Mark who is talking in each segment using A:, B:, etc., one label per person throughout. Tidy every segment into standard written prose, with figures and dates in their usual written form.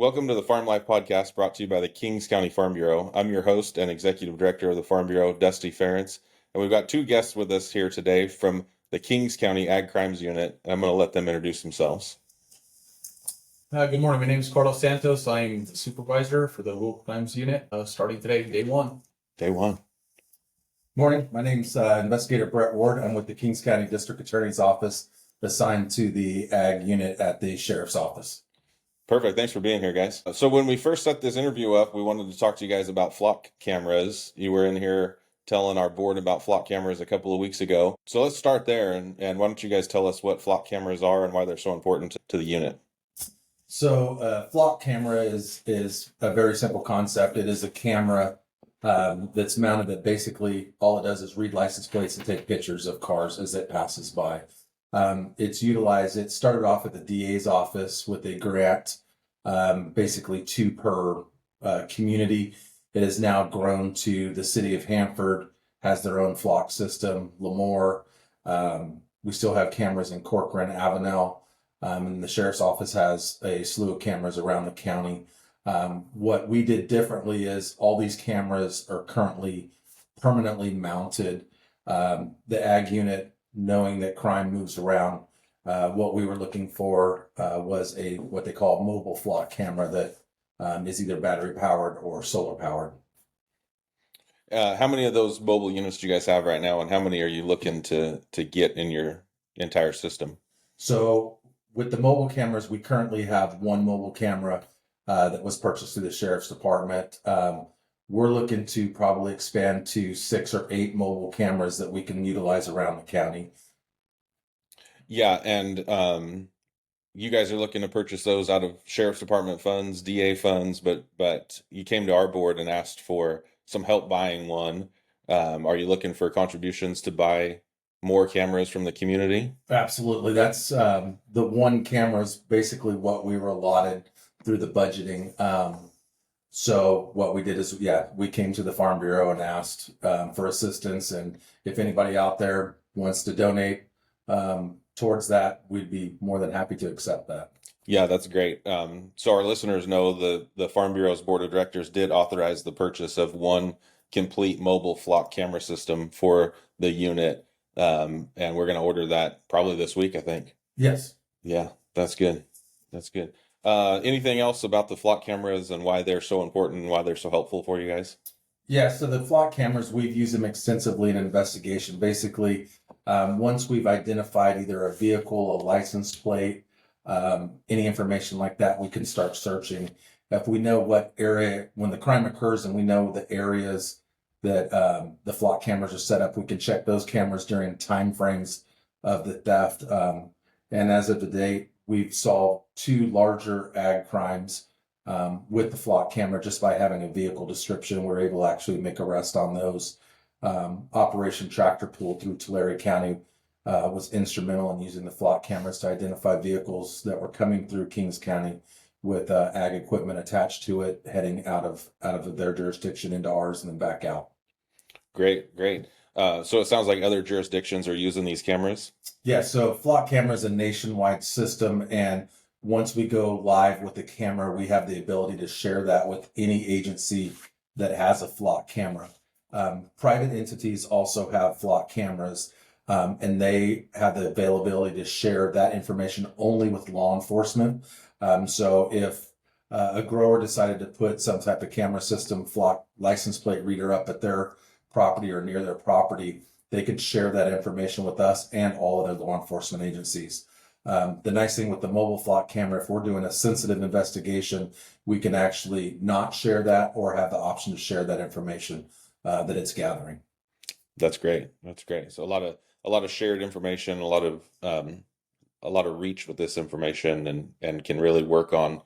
A: Welcome to the Farm Life Podcast brought to you by the Kings County Farm Bureau. I'm your host and Executive Director of the Farm Bureau, Dusty Ference. And we've got two guests with us here today from the Kings County Ag Crimes Unit. I'm going to let them introduce themselves.
B: Good morning. My name is Carlos Santos. I'm the supervisor for the Rural Crimes Unit, starting today, day one.
A: Day one.
C: Morning. My name's Investigator Brett Ward. I'm with the Kings County District Attorney's Office, assigned to the Ag Unit at the Sheriff's Office.
A: Perfect. Thanks for being here, guys. So when we first set this interview up, we wanted to talk to you guys about flock cameras. You were in here telling our board about flock cameras a couple of weeks ago. So let's start there. And why don't you guys tell us what flock cameras are and why they're so important to the unit?
C: So flock camera is a very simple concept. It is a camera that's mounted that basically all it does is read license plates and take pictures of cars as it passes by. It's utilized, it started off at the DA's office with a grant, basically 2 per community. It has now grown to the city of Hanford, has their own flock system, Lemoore. We still have cameras in Corcoran, Avenel, and the sheriff's office has a slew of cameras around the county. What we did differently is all these cameras are currently permanently mounted. The Ag Unit, knowing that crime moves around, what we were looking for was what they call mobile flock camera that is either battery powered or solar powered.
A: How many of those mobile units do you guys have right now, and how many are you looking to get in your entire system?
C: So with the mobile cameras, we currently have 1 mobile camera that was purchased through the Sheriff's Department. We're looking to probably expand to 6 or 8 mobile cameras that we can utilize around the county.
A: Yeah, and you guys are looking to purchase those out of Sheriff's Department funds, DA funds, but you came to our board and asked for some help buying one. Are you looking for contributions to buy more cameras from the community?
C: Absolutely. That's the 1 camera is basically what we were allotted through the budgeting. So what we did is, we came to the Farm Bureau and asked for assistance. And if anybody out there wants to donate towards that, we'd be more than happy to accept that.
A: Yeah, that's great. So our listeners know the Farm Bureau's Board of Directors did authorize the purchase of 1 complete mobile flock camera system for the unit. And we're going to order that probably this week, I think.
C: Yes.
A: Yeah, that's good. That's good. Anything else about the flock cameras and why they're so important and why they're so helpful for you guys?
C: Yeah, so the flock cameras, we've used them extensively in investigation. Basically, once we've identified either a vehicle, a license plate, any information like that, we can start searching. If we know what area, when the crime occurs and we know the areas that the flock cameras are set up, we can check those cameras during time frames of the theft. And as of today, we've solved 2 larger ag crimes with the flock camera just by having a vehicle description. We're able to actually make arrest on those. Operation Tractor Pull through Tulare County was instrumental in using the flock cameras to identify vehicles that were coming through Kings County with ag equipment attached to it, heading out of their jurisdiction into ours and then back out.
A: Great. So it sounds like other jurisdictions are using these cameras?
C: Yeah, so flock camera is a nationwide system, and once we go live with the camera, we have the ability to share that with any agency that has a flock camera. Private entities also have flock cameras, and they have the availability to share that information only with law enforcement. So if a grower decided to put some type of camera system, flock license plate reader up at their property or near their property, they could share that information with us and all other law enforcement agencies. The nice thing with the mobile flock camera, if we're doing a sensitive investigation, we can actually not share that or have the option to share that information that it's gathering.
A: That's great. So a lot of shared information, a lot of reach with this information, and can really work on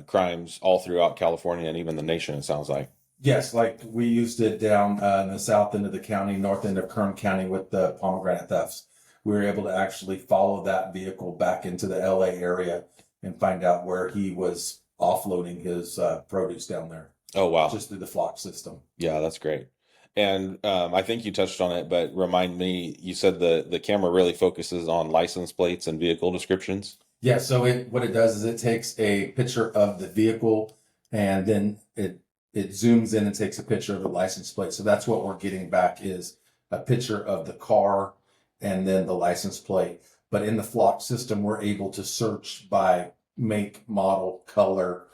A: crimes all throughout California and even the nation, it sounds like.
C: Yes, like we used it down in the south end of the county, north end of Kern County with the pomegranate thefts. We were able to actually follow that vehicle back into the LA area and find out where he was offloading his produce down there.
A: Oh, wow.
C: Just through the flock system.
A: Yeah, that's great. And I think you touched on it, but remind me, you said the camera really focuses on license plates and vehicle descriptions?
C: Yeah, so what it does is it takes a picture of the vehicle and then it zooms in and takes a picture of the license plate. So that's what we're getting back is a picture of the car and then the license plate. But in the flock system, we're able to search by make, model, color,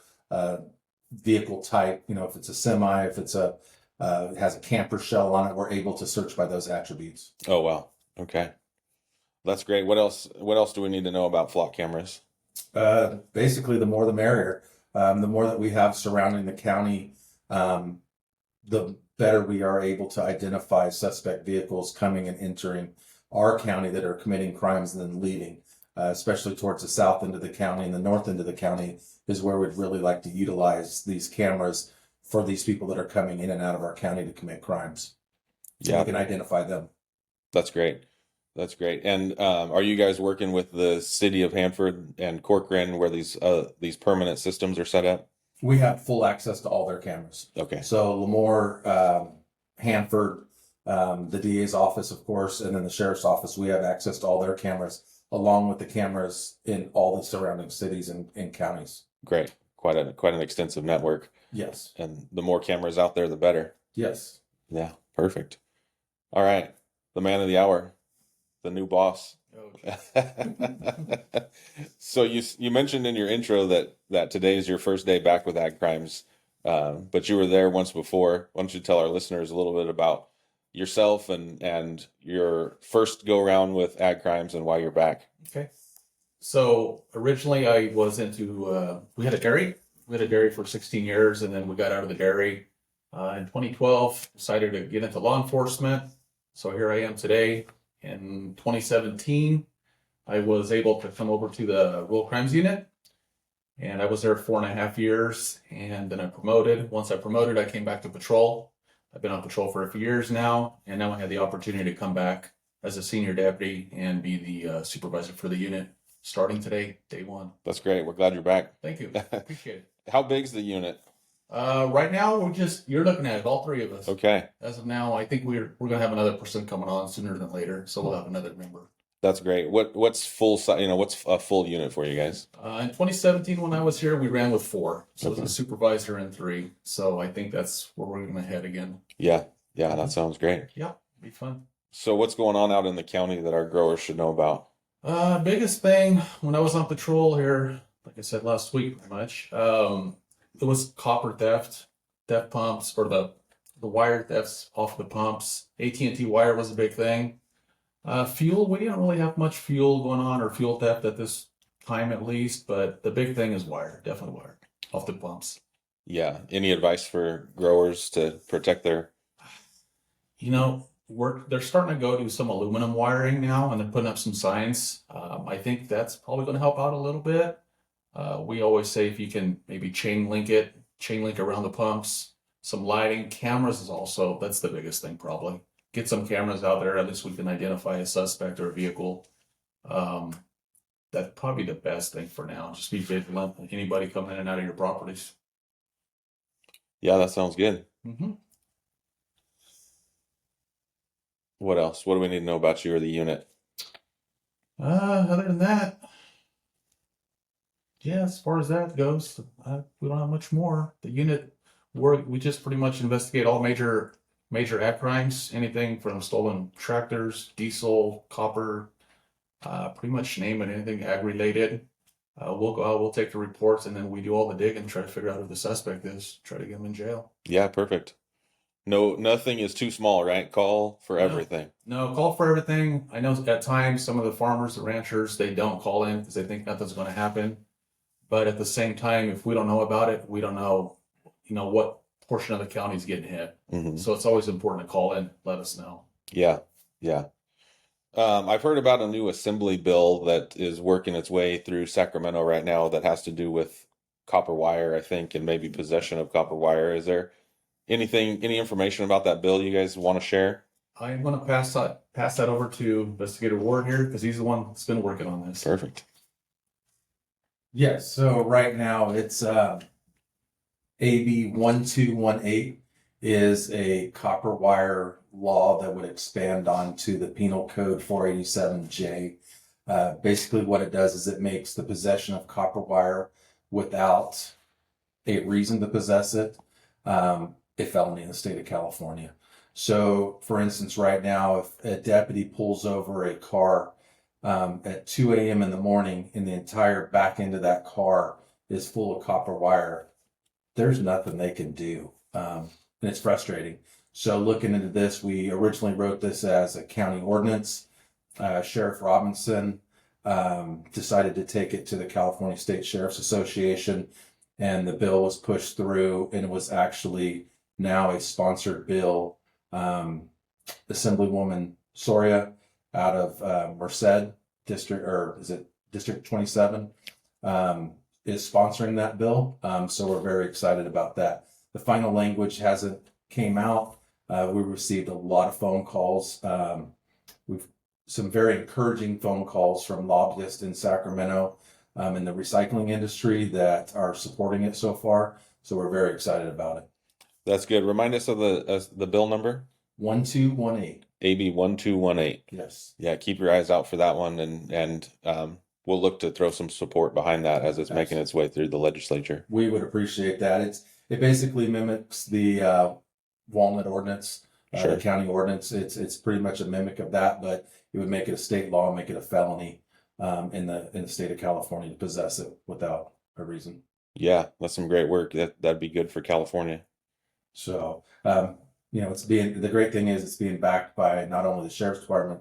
C: vehicle type. You know, if it's a semi, if it's it has a camper shell on it, we're able to search by those attributes.
A: Oh, wow. Okay. That's great. What else do we need to know about flock cameras?
C: Basically, the more the merrier. The more that we have surrounding the county, the better we are able to identify suspect vehicles coming and entering our county that are committing crimes and then leaving. Especially towards the south end of the county and the north end of the county is where we'd really like to utilize these cameras for these people that are coming in and out of our county to commit crimes. So
A: Yeah,
C: we can identify them.
A: that's great. That's great. And are you guys working with the city of Hanford and Corcoran where these permanent systems are set up?
C: We have full access to all their cameras.
A: Okay.
C: So Lemoore, Hanford, the DA's office, of course, and then the sheriff's office, we have access to all their cameras, along with the cameras in all the surrounding cities and counties.
A: Great. Quite an extensive network.
C: Yes.
A: And the more cameras out there, the better.
C: Yes.
A: Yeah, perfect. All right. The man of the hour, the new boss. So you mentioned in your intro that today is your first day back with Ag Crimes, but you were there once before. Why don't you tell our listeners a little bit about yourself and your first go around with Ag Crimes and why you're back?
B: Okay. So originally I was into, we had a dairy. We had a dairy for 16 years, and then we got out of the dairy in 2012, decided to get into law enforcement. So here I am today. In 2017, I was able to come over to the Rural Crimes Unit, and I was there 4.5 years, and then I promoted. Once I promoted, I came back to patrol. I've been on patrol for a few years now, and now I had the opportunity to come back as a senior deputy and be the supervisor for the unit starting today, day one.
A: That's great. We're glad you're back.
B: Thank you. Appreciate it.
A: How big's the unit?
B: Right now, you're looking at it, all three of us.
A: Okay,
B: As of now, I think we're going to have another person coming on sooner than later, so we'll have another member.
A: that's great. What's full size? What's a full unit for you guys?
B: In 2017, when I was here, we ran with 4. So it
A: Okay.
B: was a supervisor and 3. So I think that's where we're going to head again.
A: Yeah, that sounds great.
B: Yeah, be fun.
A: So what's going on out in the county that our growers should know about?
B: Biggest thing when I was on patrol here, like I said last week, pretty much, it was copper theft pumps, or the wire thefts off the pumps. AT&T wire was a big thing. Fuel, we didn't really have much fuel going on, or fuel theft at this time at least, but the big thing is wire, definitely wire off the pumps.
A: Yeah. Any advice for growers to protect their?
B: They're starting to go to some aluminum wiring now, and they're putting up some signs. I think that's probably going to help out a little bit. We always say if you can maybe chain link around the pumps, some lighting, cameras is also, that's the biggest thing probably. Get some cameras out there, at least we can identify a suspect or a vehicle. That's probably the best thing for now. Just be vigilant, anybody coming in and out of your properties.
A: Yeah, that sounds good.
B: Mm-hmm.
A: What else? What do we need to know about you or the unit?
B: Other than that, yeah, as far as that goes, we don't have much more. The unit, we just pretty much investigate all major ag crimes, anything from stolen tractors, diesel, copper, pretty much name it, anything ag related. We'll go out, we'll take the reports, and then we do all the digging, try to figure out who the suspect is, try to get him in jail.
A: Yeah, perfect. No, nothing is too small, right? Call for everything.
B: No, call for everything. I know at times some of the farmers, the ranchers, they don't call in because they think nothing's going to happen. But at the same time, if we don't know about it, we don't know, what portion of the county is getting hit.
A: Hmm.
B: So it's always important to call in, let us know.
A: Yeah. I've heard about a new assembly bill that is working its way through Sacramento right now that has to do with copper wire, I think, and maybe possession of copper wire. Is there any information about that bill you guys want to share?
B: I'm going to pass that over to Investigator Ward here because he's the one that's been working on this.
A: Perfect.
C: Yes. So right now it's AB 1218 is a copper wire law that would expand onto the Penal Code 487J. Basically what it does is it makes the possession of copper wire without a reason to possess it, a felony in the state of California. So, for instance, right now, if a deputy pulls over a car at 2 a.m. in the morning and the entire back end of that car is full of copper wire, there's nothing they can do. And it's frustrating. So, looking into this, we originally wrote this as a county ordinance. Sheriff Robinson decided to take it to the California State Sheriff's Association, and the bill was pushed through, and it was actually now a sponsored bill. Assemblywoman Soria out of Merced District, or is it District 27, is sponsoring that bill. So we're very excited about that. The final language hasn't came out. We received a lot of phone calls. We've some very encouraging phone calls from lobbyists in Sacramento in the recycling industry that are supporting it so far. So we're very excited about it.
A: That's good. Remind us of the bill number.
C: 1218.
A: AB 1218.
C: Yes.
A: Yeah, keep your eyes out for that one, and we'll look to throw some support behind that as it's making its way through the legislature.
C: We would appreciate that. It basically mimics the Walnut ordinance,
A: Sure.
C: the county ordinance. It's pretty much a mimic of that, but it would make it a state law, make it a felony in the state of California to possess it without a reason.
A: Yeah, that's some great work. That'd be good for California.
C: So it's the great thing is it's being backed by not only the sheriff's department,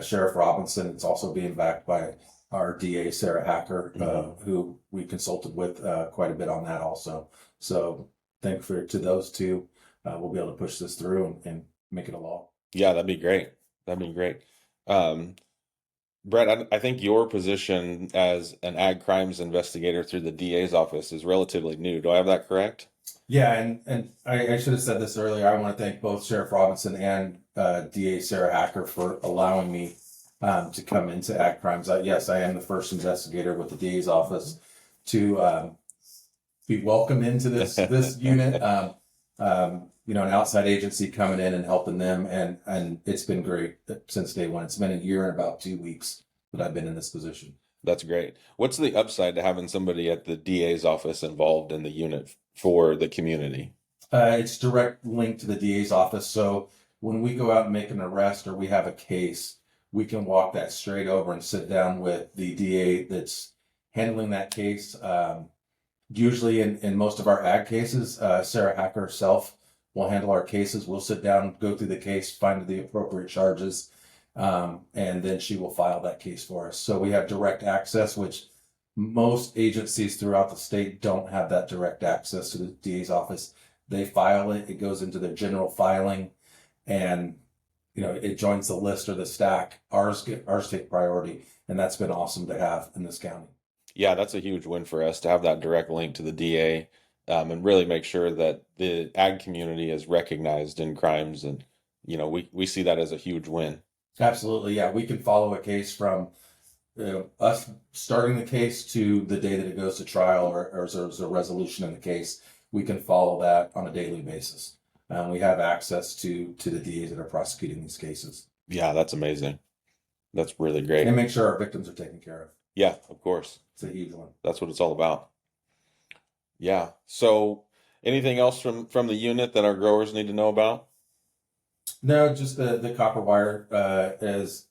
C: Sheriff Robinson. It's also being backed by our DA Sarah Hacker, who we consulted with quite a bit on that also. So thankful to those two, we'll be able to push this through and make it a law.
A: Yeah, that'd be great. That'd be great. Brett, I think your position as an ag crimes investigator through the DA's office is relatively new. Do I have that correct?
C: Yeah, and I should have said this earlier. I want to thank both Sheriff Robinson and DA Sarah Hacker for allowing me to come into ag crimes. Yes, I am the first investigator with the DA's office to be welcomed into this unit. An outside agency coming in and helping them, and it's been great since day one. It's been a year and about 2 weeks that I've been in this position.
A: That's great. What's the upside to having somebody at the DA's office involved in the unit for the community?
C: It's direct link to the DA's office. So when we go out and make an arrest or we have a case, we can walk that straight over and sit down with the DA that's handling that case. Usually in most of our ag cases, Sarah Hacker herself will handle our cases. We'll sit down, go through the case, find the appropriate charges, and then she will file that case for us. So we have direct access, which most agencies throughout the state don't have that direct access to the DA's office. They file it, it goes into their general filing, and it joins the list or the stack. Ours take priority, and that's been awesome to have in this county.
A: Yeah, that's a huge win for us to have that direct link to the DA, and really make sure that the ag community is recognized in crimes, and we see that as a huge win.
C: Absolutely, yeah. We can follow a case from us starting the case to the day that it goes to trial, or there's a resolution in the case. We can follow that on a daily basis. We have access to the DAs that are prosecuting these cases.
A: Yeah, that's amazing. That's really great.
C: And make sure our victims are taken care of.
A: Yeah, of course.
C: It's a huge one.
A: That's what it's all about. Yeah. So anything else from the unit that our growers need to know about?
C: No, just the copper wire, as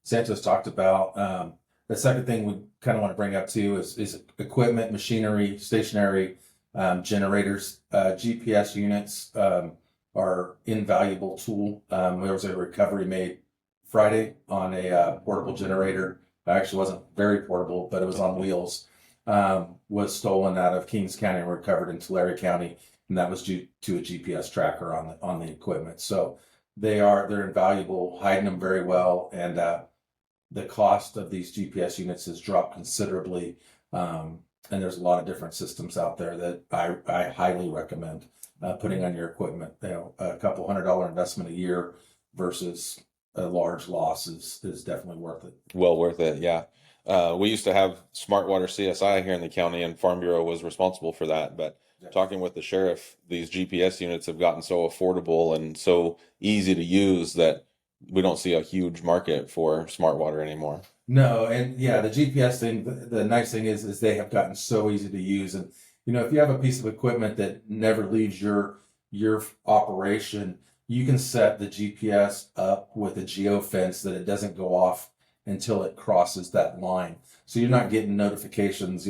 C: Santos talked about. The second thing we kind of want to bring up too is equipment, machinery, stationary generators. GPS units are invaluable tool. There was a recovery made Friday on a portable generator. It actually wasn't very portable, but it was on wheels. Was stolen out of Kings County and recovered in Tulare County, and that was due to a GPS tracker on the equipment. So they're invaluable, hiding them very well, and the cost of these GPS units has dropped considerably. And there's a lot of different systems out there that I highly recommend putting on your equipment. A couple $100 investment a year versus a large loss is definitely worth it.
A: Well worth it, yeah. We used to have Smart Water CSI here in the county, and Farm Bureau was responsible for that. But talking with the sheriff, these GPS units have gotten so affordable and so easy to use that we don't see a huge market for smart water anymore.
C: No, and yeah, the GPS thing, the nice thing is they have gotten so easy to use. And if you have a piece of equipment that never leaves your operation, you can set the GPS up with a geofence that it doesn't go off until it crosses that line. So you're not getting notifications,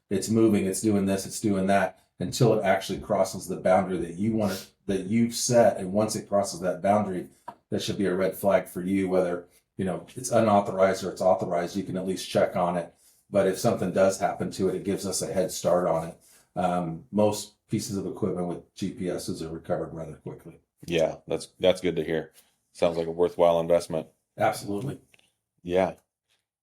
C: it's moving, it's doing this, it's doing that, until it actually crosses the boundary that you want it, that you've set. And once it crosses that boundary, that should be a red flag for you, whether it's unauthorized or it's authorized. You can at least check on it. But if something does happen to it, it gives us a head start on it. Most pieces of equipment with GPSs are recovered rather quickly.
A: Yeah, that's good to hear. Sounds like a worthwhile investment.
C: Absolutely.
A: Yeah.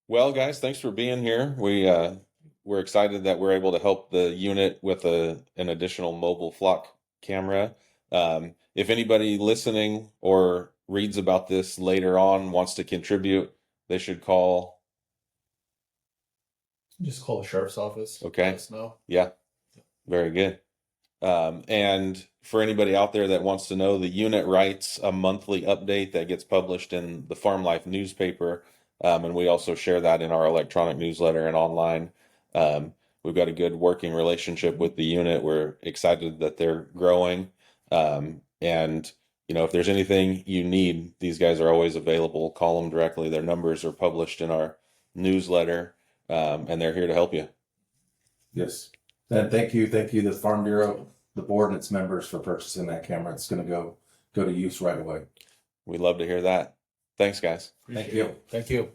A: Well, guys, thanks for being here. We're excited that we're able to help the unit with an additional mobile flock camera. If anybody listening or reads about this later on wants to contribute, they should call.
B: Just call the sheriff's office.
A: Okay.
B: Let us know.
A: Yeah, very good. And for anybody out there that wants to know, the unit writes a monthly update that gets published in the Farm Life newspaper. And we also share that in our electronic newsletter and online. We've got a good working relationship with the unit. We're excited that they're growing. And if there's anything you need, these guys are always available. Call them directly. Their numbers are published in our newsletter, and they're here to help you.
C: Yes. And thank you, the Farm Bureau, the board and its members for purchasing that camera. It's going to go to use right away.
A: We love to hear that. Thanks, guys.
C: Thank you.
B: Thank you.